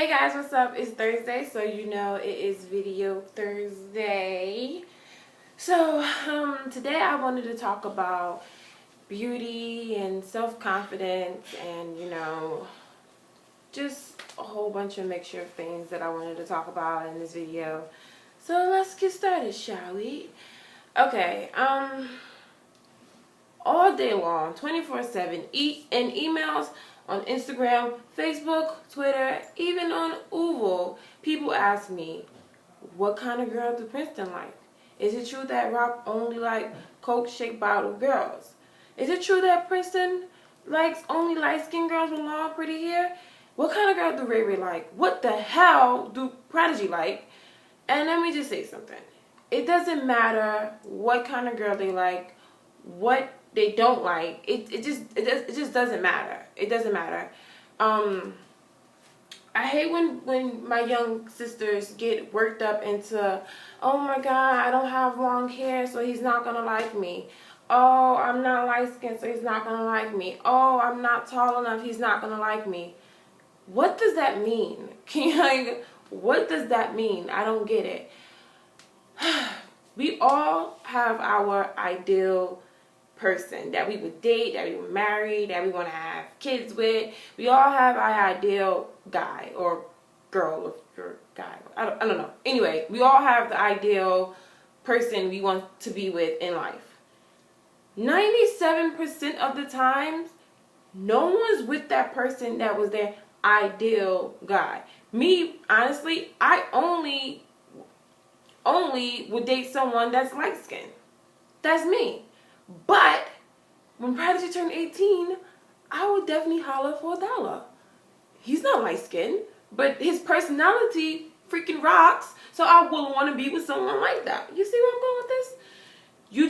Hey guys, what's up? It's Thursday, so you know it is Video Thursday. So, today I wanted to talk about beauty and self-confidence and, just a whole bunch of mixture of things that I wanted to talk about in this video. So, let's get started, shall we? Okay, all day long, 24/7, in emails, on Instagram, Facebook, Twitter, even on Uvo, people ask me, what kind of girl do Princeton like? Is it true that Rock only like Coke-shaped bottle girls? Is it true that Princeton likes only light-skinned girls with long, pretty hair? What kind of girl do Ray Ray like? What the hell do Prodigy like? And let me just say something. It doesn't matter what kind of girl they like, what they don't like. It just doesn't matter. It doesn't matter. I hate when my young sisters get worked up into, oh my God, I don't have long hair, so he's not gonna like me. Oh, I'm not light skinned, so he's not gonna like me. Oh, I'm not tall enough, he's not gonna like me. What does that mean? What does that mean? I don't get it. We all have our ideal person that we would date, that we would marry, that we want to have kids with. We all have our ideal guy or girl or guy. I don't know. Anyway, we all have the ideal person we want to be with in life. 97% of the times, no one's with that person that was their ideal guy. Me, honestly, I only would date someone that's light skinned. That's me. But when Prodigy turned 18, I would definitely holler for $1. He's not light skinned, but his personality freaking rocks, so I will want to be with someone like that. You see where I'm going with this? You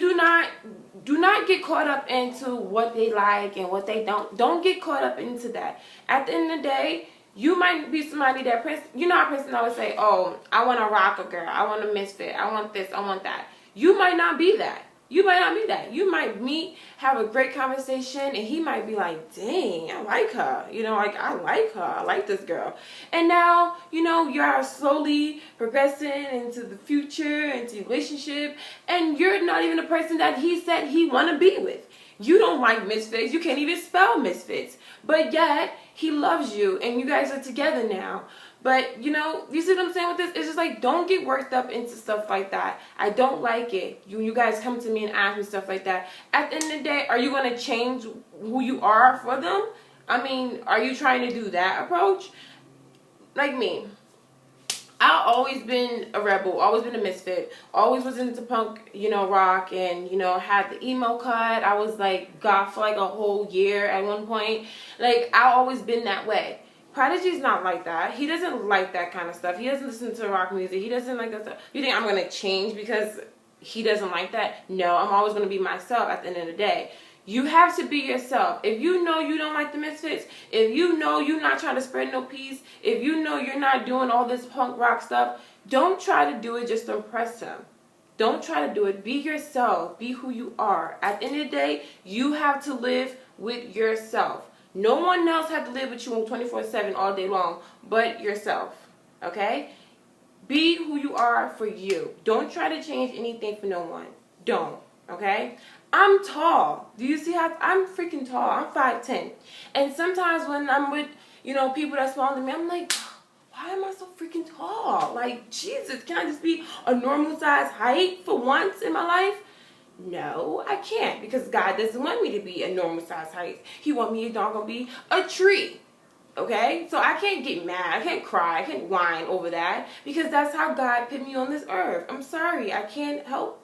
do not get caught up into what they like and what they don't. Don't get caught up into that. At the end of the day, you might be somebody that how Princeton always say, oh, I want a rocker girl, I want a misfit, I want this, I want that. You might not be that. You might not be that. You might meet, have a great conversation, and he might be like, dang, I like her. I like her. I like this girl. And now, you are slowly progressing into the future, into your relationship, and you're not even the person that he said he want to be with. You don't like misfits. You can't even spell misfits. But yet, he loves you, and you guys are together now. But, you see what I'm saying with this? It's just like, don't get worked up into stuff like that. I don't like it. You guys come to me and ask me stuff like that. At the end of the day, are you going to change who you are for them? I mean, are you trying to do that approach? Like me. I've always been a rebel, always been a misfit, always was into punk, rock, and, had the emo cut. I was, goth for, a whole year at one point. I've always been that way. Prodigy's not like that. He doesn't like that kind of stuff. He doesn't listen to rock music. He doesn't like that stuff. You think I'm going to change because he doesn't like that? No, I'm always going to be myself at the end of the day. You have to be yourself. If you know you don't like the misfits, if you know you're not trying to spread no peace, if you know you're not doing all this punk rock stuff, don't try to do it just to impress him. Don't try to do it. Be yourself. Be who you are. At the end of the day, you have to live with yourself. No one else has to live with you 24/7 all day long but yourself. Okay? Be who you are for you. Don't try to change anything for no one. Don't. Okay? I'm tall. Do you see how I'm freaking tall? I'm 5'10". And sometimes when I'm with, people that smaller than me, I'm like, why am I so freaking tall? Jesus, can I just be a normal size height for once in my life? No, I can't, because God doesn't want me to be a normal size height. He wants me to be a tree. Okay? So I can't get mad. I can't cry. I can't whine over that, because that's how God put me on this earth. I'm sorry. I can't help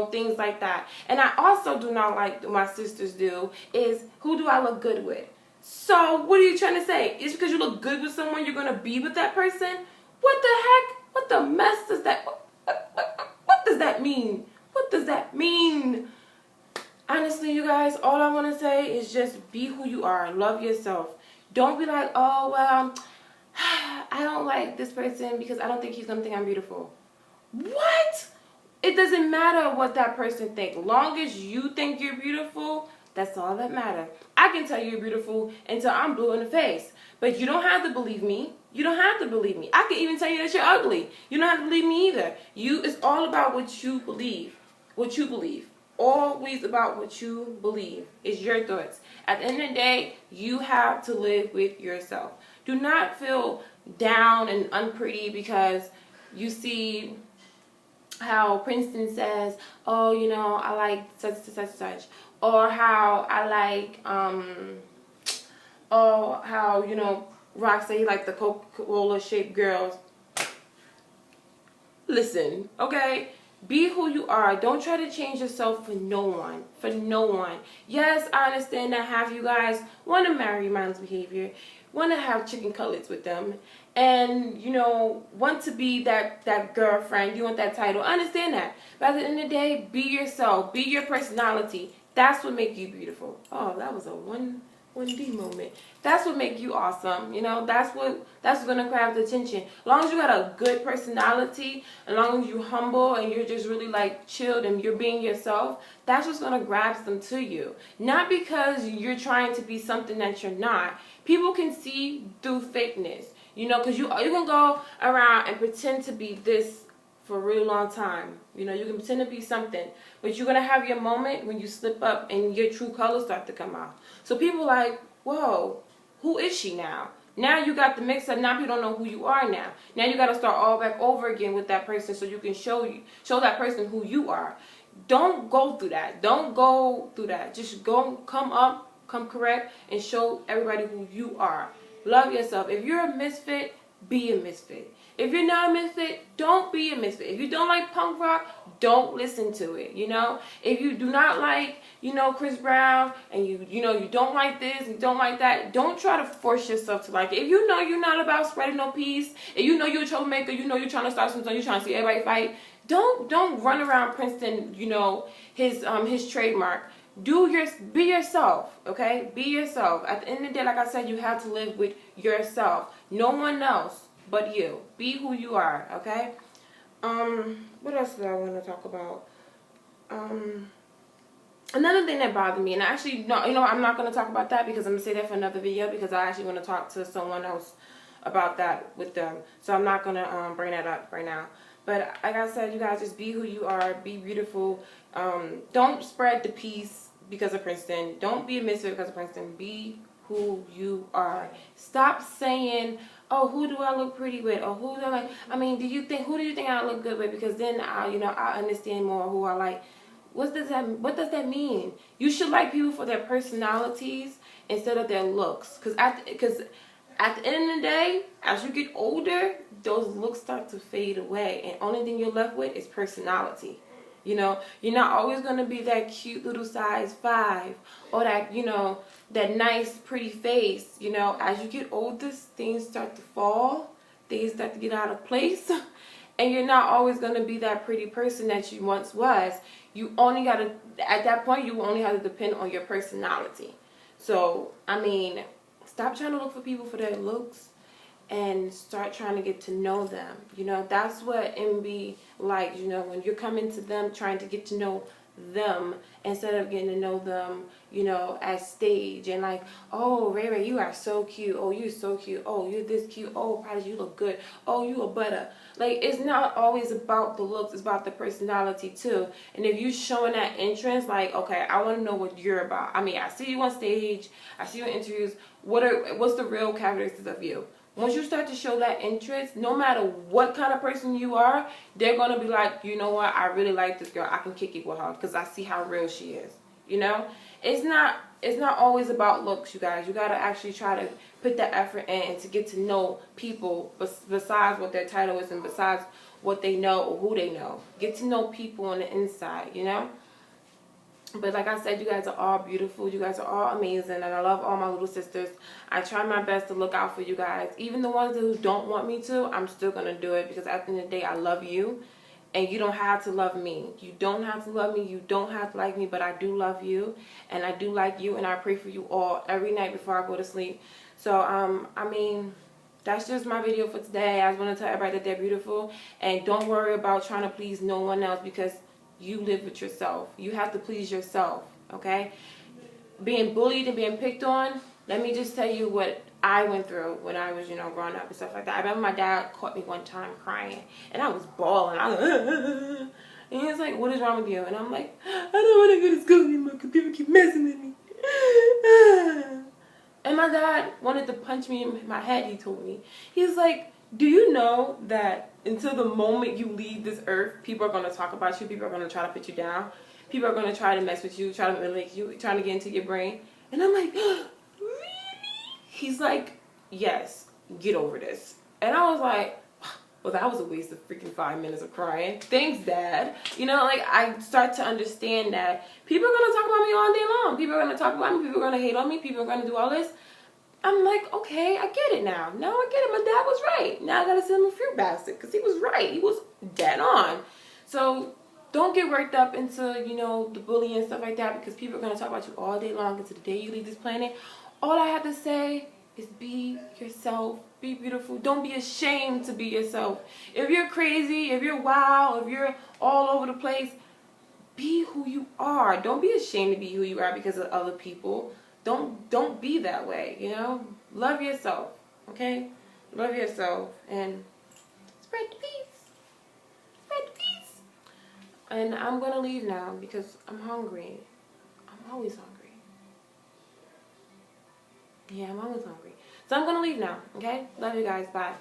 things like that. And I also do not like what my sisters do is, who do I look good with? So what are you trying to say? It's because you look good with someone, you're going to be with that person? What the heck? What the mess does that, what does that mean? What does that mean? Honestly, you guys, all I want to say is just be who you are. Love yourself. Don't be like, oh, well, I don't like this person because I don't think he's going to think I'm beautiful. What? It doesn't matter what that person thinks. Long as you think you're beautiful, that's all that matters. I can tell you're beautiful until I'm blue in the face. But you don't have to believe me. You don't have to believe me. I can even tell you that you're ugly. You don't have to believe me either. It's all about what you believe. What you believe. Always about what you believe. It's your thoughts. At the end of the day, you have to live with yourself. Do not feel down and unpretty because you see how Princeton says, oh, you know, I like such and such and such. Or how I like, or how, you know, Rock say he like the Coca-Cola shaped girls. Listen, okay? Be who you are. Don't try to change yourself for no one. For no one. Yes, I understand that half you guys want to marry mindless behavior, want to have chicken cutlets with them, and, you know, want to be that girlfriend. You want that title. I understand that. But at the end of the day, be yourself. Be your personality. That's what makes you beautiful. Oh, that was a 1D moment. That's what makes you awesome. You know, that's what's gonna grab the attention. As long as you got a good personality, as long as you humble and you're just really like chilled and you're being yourself, that's what's gonna grab them to you. Not because you're trying to be something that you're not. People can see through fakeness. You know, because you can go around and pretend to be this for a really long time. You know, you can pretend to be something, but you're going to have your moment when you slip up and your true colors start to come out. So people are like, whoa, who is she now? Now you got the mix up. Now people don't know who you are now. Now you got to start all back over again with that person so you can show that person who you are. Don't go through that. Don't go through that. Just come up, come correct, and show everybody who you are. Love yourself. If you're a misfit, be a misfit. If you're not a misfit, don't be a misfit. If you don't like punk rock, don't listen to it, you know? If you do not like, you know, Chris Brown, and you know, you don't like this, you don't like that, don't try to force yourself to like it. If you know you're not about spreading no peace, if you know you're a troublemaker, you know you're trying to start something, you're trying to see everybody fight, don't run around Princeton, you know, his trademark. Be yourself, okay? Be yourself. At the end of the day, like I said, you have to live with yourself. No one else but you. Be who you are, okay? What else do I want to talk about? Another thing that bothered me, and actually, no, you know, I'm not going to talk about that because I'm going to say that for another video because I actually want to talk to someone else about that with them. So I'm not going to bring that up right now. But like I said, you guys, just be who you are. Be beautiful. Don't spread the peace because of Princeton. Don't be a misfit because of Princeton. Be who you are. Stop saying, oh, who do I look pretty with? Or who do I like? I mean, who do you think I look good with? Because then I understand more who I like. What does that mean? You should like people for their personalities instead of their looks. Because at the end of the day, as you get older, those looks start to fade away. And only thing you're left with is personality. You know, you're not always going to be that cute little size 5 or that, you know, that nice pretty face. You know, as you get older, things start to fall. Things start to get out of place. And you're not always going to be that pretty person that you once was. You only got to, at that point, you only have to depend on your personality. So, I mean, stop trying to look for people for their looks and start trying to get to know them. You know, that's what MB likes, you know, when you're coming to them trying to get to know them instead of getting to know them, you know, as stage and like, oh, Ray Ray, you are so cute. Oh, you're so cute. Oh, you're this cute. Oh, Prodigy, you look good. Oh, you a butter. Like, it's not always about the looks. It's about the personality too. And if you're showing that interest, like, okay, I want to know what you're about. I mean, I see you on stage. I see you in interviews. What's the real characteristics of you? Once you start to show that interest, no matter what kind of person you are, they're going to be like, you know what, I really like this girl. I can kick it with her because I see how real she is. You know? It's not always about looks, you guys. You got to actually try to put that effort in and to get to know people besides what their title is and besides what they know or who they know. Get to know people on the inside, you know? But like I said, you guys are all beautiful. You guys are all amazing. And I love all my little sisters. I try my best to look out for you guys. Even the ones who don't want me to, I'm still going to do it. Because at the end of the day, I love you. And you don't have to love me. You don't have to love me. You don't have to like me. But I do love you. And I do like you. And I pray for you all every night before I go to sleep. So, I mean, that's just my video for today. I just want to tell everybody that they're beautiful. And don't worry about trying to please no one else because you live with yourself. You have to please yourself, okay? being bullied and being picked on, let me just tell you what I went through when I was, growing up and stuff like that. I remember my dad caught me one time crying, and I was bawling. I was and he was like, "What is wrong with you?" And I'm like, "I don't want to go to school anymore because people keep messing with me." And my dad wanted to punch me in my head, he told me. He was like, "Do you know that until the moment you leave this earth, people are going to talk about you, people are going to try to put you down, people are going to try to mess with you, try to manipulate you, trying to get into your brain?" And I'm like, "Really?" He's like, "Yes, get over this." And I was like, well, that was a waste of freaking 5 minutes of crying. Thanks, Dad. I start to understand that people are going to talk about me all day long. People are going to talk about me. People are going to hate on me. People are going to do all this. I'm like, okay, I get it now. Now I get it. My dad was right. Now I got to send him a fruit basket because he was right. He was dead on. So don't get worked up into, the bullying and stuff like that, because people are going to talk about you all day long until the day you leave this planet. All I have to say is be yourself. Be beautiful. Don't be ashamed to be yourself. If you're crazy, if you're wild, if you're all over the place, be who you are. Don't be ashamed to be who you are because of other people. Don't be that way, Love yourself, okay? Love yourself and spread the peace. Spread the peace. And I'm going to leave now because I'm hungry. I'm always hungry. Yeah, I'm always hungry. So I'm going to leave now, okay? Love you guys. Bye.